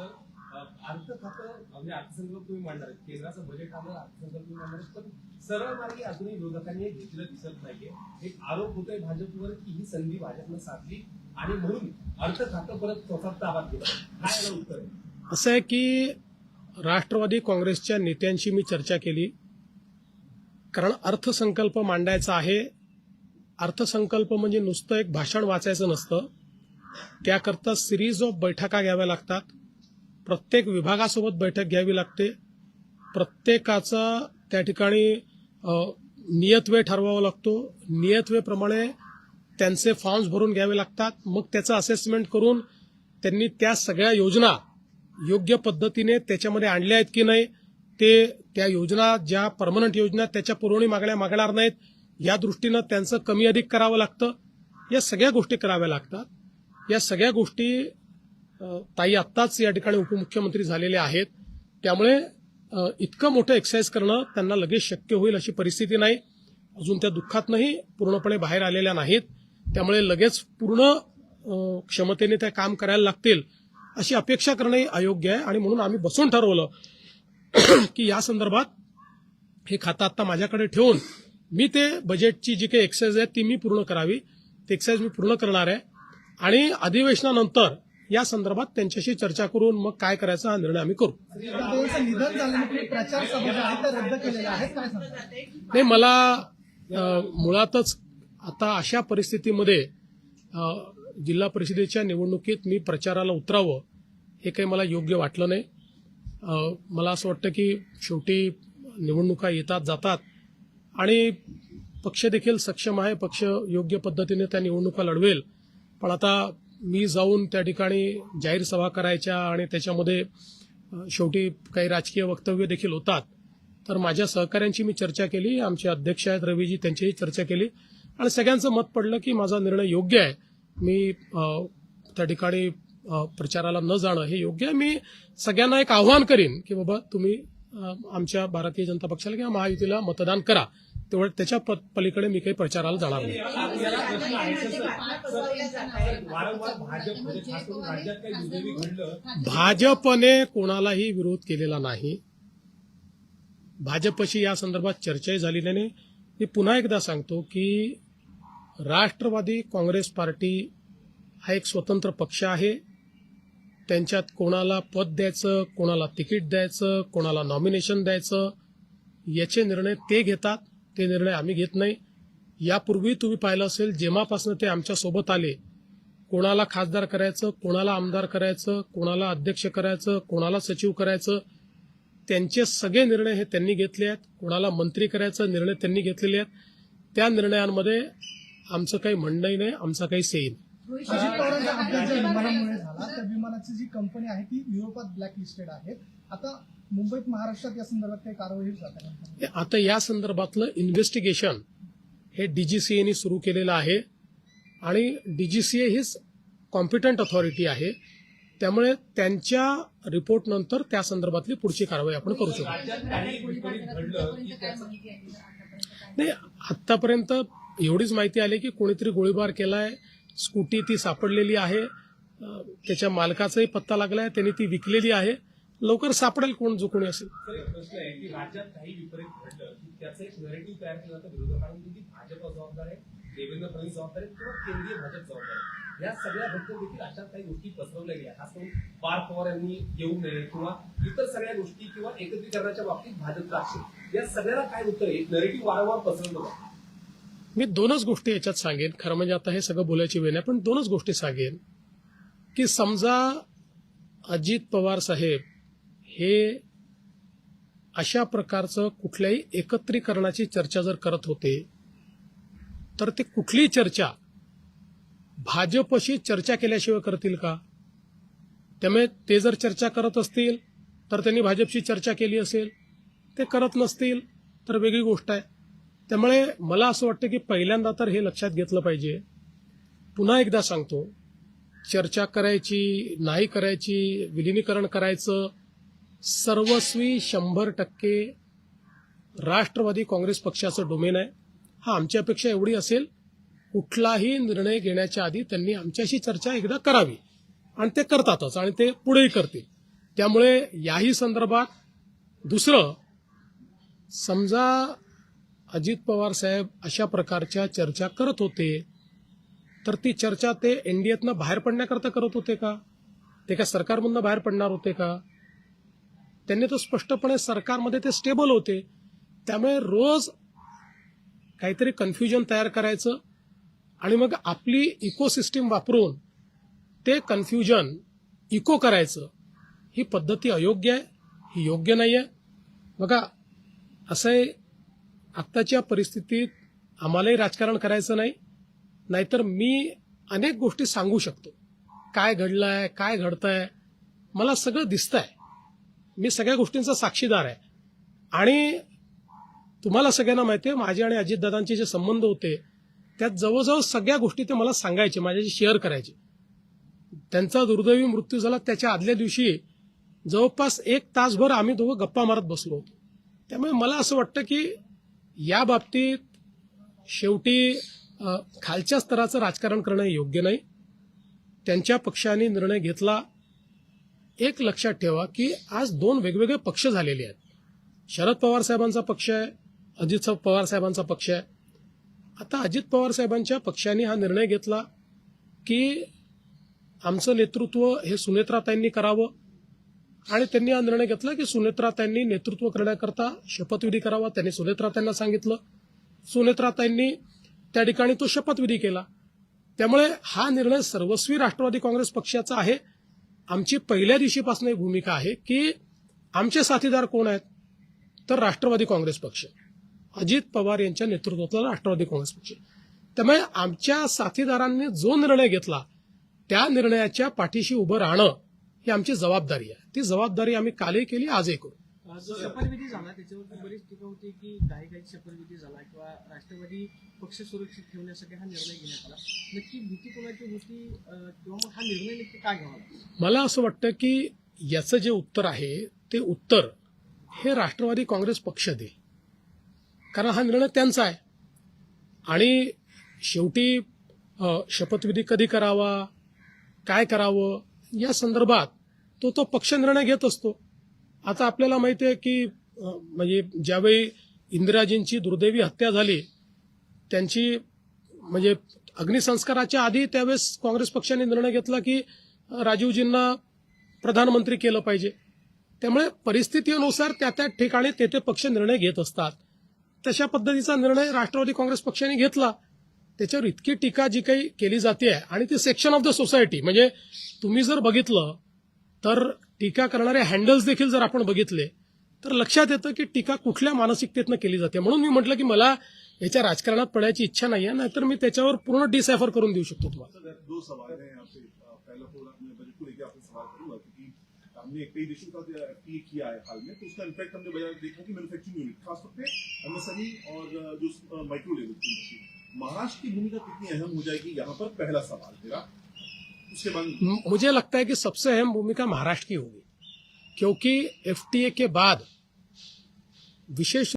तर अर्थ खातं म्हणजे अर्थसंकल्प तुम्ही मांडणार आहे, केंद्राचं बजेट आलं, अर्थसंकल्प तुम्ही मांडणार आहे, पण सरळ मार्गी अजूनही विरोधकांनी हे घेतलेलं दिसत नाहीये. एक आरोप होतोय भाजपवर की ही संधी भाजपनं साधली आणि म्हणून अर्थ खातं परत स्वतः ताब्यात घेतलं. काय याला उत्तर आहे? असं आहे की राष्ट्रवादी काँग्रेसच्या नेत्यांशी मी चर्चा केली, कारण अर्थसंकल्प मांडायचा आहे. अर्थसंकल्प म्हणजे नुसतं एक भाषण वाचायचं नसतं, त्याकरता सिरीज ऑफ बैठका घ्याव्या लागतात. प्रत्येक विभागासोबत बैठक घ्यावी लागते. प्रत्येकाचा त्या ठिकाणी नियतवेळ ठरवावा लागतो. नियतवेळेप्रमाणे त्यांचे फॉर्म्स भरून घ्यावे लागतात. मग त्याचं असेसमेंट करून त्यांनी त्या सगळ्या योजना योग्य पद्धतीने त्याच्यामध्ये आणल्या आहेत की नाही, ते त्या योजना ज्या परमनंट योजना त्याच्या पुरवणी मागण्या मागणार नाहीत या दृष्टीनं त्यांचं कमी अधिक करावं लागतं. या सगळ्या गोष्टी कराव्या लागतात. या सगळ्या गोष्टी ताई आत्ताच या ठिकाणी उपमुख्यमंत्री झालेले आहेत. त्यामुळे इतकं मोठं एक्सरसाइज करणं त्यांना लगेच शक्य होईल अशी परिस्थिती नाही. अजून त्या दुःखातनंही पूर्णपणे बाहेर आलेल्या नाहीत. त्यामुळे लगेच पूर्ण क्षमतेने त्या काम करायला लागतील अशी अपेक्षा करणंही अयोग्य आहे. आणि म्हणून आम्ही बसून ठरवलं की या संदर्भात हे खातं आता माझ्याकडे ठेवून मी ते बजेटची जी काही एक्सरसाइज आहे ती मी पूर्ण करावी. ती एक्सरसाइज मी पूर्ण करणार आहे आणि अधिवेशनानंतर या संदर्भात त्यांच्याशी चर्चा करून मग काय करायचा हा निर्णय आम्ही करू. निधन झाल्याने प्रचार सभा ज्या आहेत त्या रद्द केलेल्या आहेत, काय सांगता? नाही, मला मुळातच आता अशा परिस्थितीमध्ये जिल्हा परिषदेच्या निवडणुकीत मी प्रचाराला उतरावं हे काही मला योग्य वाटलं नाही. मला असं वाटतं की शेवटी निवडणुका येतात जातात आणि पक्ष देखील सक्षम आहे, पक्ष योग्य पद्धतीने त्या निवडणुका लढवेल. पण आता मी जाऊन त्या ठिकाणी जाहीर सभा करायच्या आणि त्याच्यामध्ये शेवटी काही राजकीय वक्तव्य देखील होतात. तर माझ्या सहकाऱ्यांची मी चर्चा केली, आमचे अध्यक्ष आहेत रवीजी, त्यांचीही चर्चा केली आणि सगळ्यांचं मत पडलं की माझा निर्णय योग्य आहे. मी त्या ठिकाणी प्रचाराला न जाणं हे योग्य आहे. मी सगळ्यांना एक आव्हान करीन की बाबा तुम्ही आमच्या भारतीय जनता पक्षाला किंवा महायुतीला मतदान करा, तेवढं त्याच्या पलीकडे मी काही प्रचाराला जाणार नाही. भाजपने कोणालाही विरोध केलेला नाही. भाजपशी या संदर्भात चर्चाही झालेली नाही. मी पुन्हा एकदा सांगतो की राष्ट्रवादी काँग्रेस पार्टी हा एक स्वतंत्र पक्ष आहे. त्यांच्यात कोणाला पद द्यायचं, कोणाला तिकीट द्यायचं, कोणाला नॉमिनेशन द्यायचं याचे निर्णय ते घेतात. ते निर्णय आम्ही घेत नाही. यापूर्वी तुम्ही पाहिलं असेल जेव्हापासून ते आमच्या सोबत आले, कोणाला खासदार करायचं, कोणाला आमदार करायचं, कोणाला अध्यक्ष करायचं, कोणाला सचिव करायचं, त्यांचे सगळे निर्णय हे त्यांनी घेतले आहेत. कोणाला मंत्री करायचं निर्णय त्यांनी घेतलेले आहेत. त्या निर्णयांमध्ये आमचं काही म्हणणंही नाही, आमचा काही सेई नाही. अजित पवारांचा अपघात ज्या विमानामुळे झाला त्या विमानाची जी कंपनी आहे ती युरोपात ब्लॅक लिस्टेड आहे. आता मुंबईत महाराष्ट्रात या संदर्भात काही कारवाई जात आहे? आता या संदर्भातलं इन्व्हेस्टिगेशन हे डीजीसीएने सुरू केलेलं आहे आणि डीजीसीए हीच कॉम्पिटंट अथॉरिटी आहे. त्यामुळे त्यांच्या रिपोर्टनंतर त्या संदर्भातली पुढची कारवाई आपण करू शकतो. नाही, आतापर्यंत एवढीच माहिती आली की कोणीतरी गोळीबार केलाय, स्कूटी ती सापडलेली आहे, त्याच्या मालकाचाही पत्ता लागलाय, त्यांनी ती विकलेली आहे. लवकर सापडेल कोण जो कोणी असेल. प्रश्न आहे की राज्यात काही विपरीत घडलं की त्याचं एक नॅरेटिव्ह तयार केलं जातं विरोधकांनी की भाजप जबाबदार आहे, देवेंद्र फडणवीस जबाबदार आहे किंवा केंद्रीय भाजप जबाबदार आहे. या सगळ्या घटना देखील अशा काही गोष्टी पसरवल्या गेल्या. खास करून पार्थ पवार यांनी येऊ नये किंवा इतर सगळ्या गोष्टी किंवा एकत्रीकरणाच्या बाबतीत भाजपचा आक्षेप, या सगळ्याला काय उत्तर आहे? नॅरेटिव्ह वारंवार पसरवलं जातं. मी दोनच गोष्टी याच्यात सांगेन. खरं म्हणजे आता हे सगळं बोलायची वेळ नाही, पण दोनच गोष्टी सांगेन की समजा अजित पवार साहेब हे अशा प्रकारचं कुठल्याही एकत्रीकरणाची चर्चा जर करत होते तर ते कुठलीही चर्चा भाजपशी चर्चा केल्याशिवाय करतील का? त्यामुळे ते जर चर्चा करत असतील तर त्यांनी भाजपशी चर्चा केली असेल. ते करत नसतील तर वेगळी गोष्ट आहे. त्यामुळे मला असं वाटतं की पहिल्यांदा तर हे लक्षात घेतलं पाहिजे. पुन्हा एकदा सांगतो, चर्चा करायची नाही करायची, विलिनीकरण करायचं, सर्वस्वी 100% राष्ट्रवादी काँग्रेस पक्षाचं डोमेन आहे. हा आमची अपेक्षा एवढी असेल, कुठलाही निर्णय घेण्याच्या आधी त्यांनी आमच्याशी चर्चा एकदा करावी आणि ते करतातच आणि ते पुढेही करतील. त्यामुळे याही संदर्भात दुसरं, समजा अजित पवार साहेब अशा प्रकारच्या चर्चा करत होते तर ती चर्चा ते एनडीएतनं बाहेर पडण्याकरता करत होते का? ते का सरकारमधनं बाहेर पडणार होते का? त्यांनी तर स्पष्टपणे सरकारमध्ये ते स्टेबल होते. त्यामुळे रोज काहीतरी कन्फ्युजन तयार करायचं आणि मग आपली इकोसिस्टीम वापरून ते कन्फ्युजन इको करायचं, ही पद्धती अयोग्य आहे, ही योग्य नाही आहे. बघा, असं आहे, आत्ताच्या परिस्थितीत आम्हालाही राजकारण करायचं नाही, नाहीतर मी अनेक गोष्टी सांगू शकतो. काय घडलंय, काय घडतंय, मला सगळं दिसतंय. मी सगळ्या गोष्टींचा साक्षीदार आहे. आणि तुम्हाला सगळ्यांना माहिती आहे, माझे आणि अजितदादांचे जे संबंध होते त्यात जवळजवळ सगळ्या गोष्टी ते मला सांगायचे, माझ्याशी शेअर करायचे. त्यांचा दुर्दैवी मृत्यू झाला त्याच्या आदल्या दिवशी जवळपास 1 तासभर आम्ही दोघं गप्पा मारत बसलो होतो. त्यामुळे मला असं वाटतं की या बाबतीत शेवटी खालच्या स्तराचं राजकारण करणं योग्य नाही. त्यांच्या पक्षाने निर्णय घेतला. एक लक्षात ठेवा की आज 2 वेगवेगळे पक्ष झालेले आहेत. शरद पवार साहेबांचा पक्ष आहे, अजित पवार साहेबांचा पक्ष आहे. आता अजित पवार साहेबांच्या पक्षाने हा निर्णय घेतला की आमचं नेतृत्व हे सुनेत्राताईंनी करावं आणि त्यांनी हा निर्णय घेतला की सुनेत्राताईंनी नेतृत्व करण्याकरता शपथविधी करावा. त्यांनी सुनेत्राताईंना सांगितलं, सुनेत्राताईंनी त्या ठिकाणी तो शपथविधी केला. त्यामुळे हा निर्णय सर्वस्वी राष्ट्रवादी काँग्रेस पक्षाचा आहे. आमची पहिल्या दिवशीपासून एक भूमिका आहे की आमचे साथीदार कोण आहेत, तर राष्ट्रवादी काँग्रेस पक्ष, अजित पवार यांच्या नेतृत्वातला राष्ट्रवादी काँग्रेस पक्ष. त्यामुळे आमच्या साथीदारांनी जो निर्णय घेतला त्या निर्णयाच्या पाठीशी उभं राहणं ही आमची जबाबदारी आहे. ती जबाबदारी आम्ही कालही केली, आजही करू. जो शपथविधी झाला त्याच्यावरती बरीच टीका होती की काही शपथविधी झाला किंवा राष्ट्रवादी पक्ष सुरक्षित ठेवण्यासाठी हा निर्णय घेण्यात आला. नक्की भीती कोणाची होती किंवा मग हा निर्णय नक्की का घ्यावा लागला? मला असं वाटतं की याचं जे उत्तर आहे ते उत्तर हे राष्ट्रवादी काँग्रेस पक्ष देईल, कारण हा निर्णय त्यांचा आहे. आणि शेवटी शपथविधी कधी करावा, काय करावं या संदर्भात तो पक्ष निर्णय घेत असतो. आता आपल्याला माहिती आहे की म्हणजे ज्यावेळी इंदिराजींची दुर्दैवी हत्या झाली, त्यांची म्हणजे अग्निसंस्काराच्या आधी त्यावेळेस काँग्रेस पक्षाने निर्णय घेतला की राजीवजींना प्रधानमंत्री केलं पाहिजे. त्यामुळे परिस्थितीनुसार त्या ठिकाणी ते पक्ष निर्णय घेत असतात. तशा पद्धतीचा निर्णय राष्ट्रवादी काँग्रेस पक्षाने घेतला. त्याच्यावर इतकी टीका जी काही केली जाते आणि ती सेक्शन ऑफ द सोसायटी, म्हणजे तुम्ही जर बघितलं तर टीका करणारे हँडल्स देखील जर आपण बघितले तर लक्षात येतं की टीका कुठल्या मानसिकतेतनं केली जाते. म्हणून मी म्हटलं की मला याच्या राजकारणात पडायची इच्छा नाही आहे, नाहीतर मी त्याच्यावर पूर्ण डिसायफर करून देऊ शकतो तुम्हाला. 2 सवाल हैं आपसे. पहला तो मैं बजट को लेकर आपसे सवाल करूंगा क्योंकि हमने कई देशों का एफटीए किया है हाल में, तो उसका इम्पैक्ट हमने बाजार देखा कि मैन्युफैक्चरिंग यूनिट खासतौर पे एमएसएमई और जो माइक्रो लेवल की मशीन, महाराष्ट्र की भूमिका कितनी अहम हो जाएगी यहाँ पर, पहला सवाल मेरा. उसके बाद मुझे लगता है कि सबसे अहम भूमिका महाराष्ट्र की होगी, क्योंकि एफटीए के बाद विशेष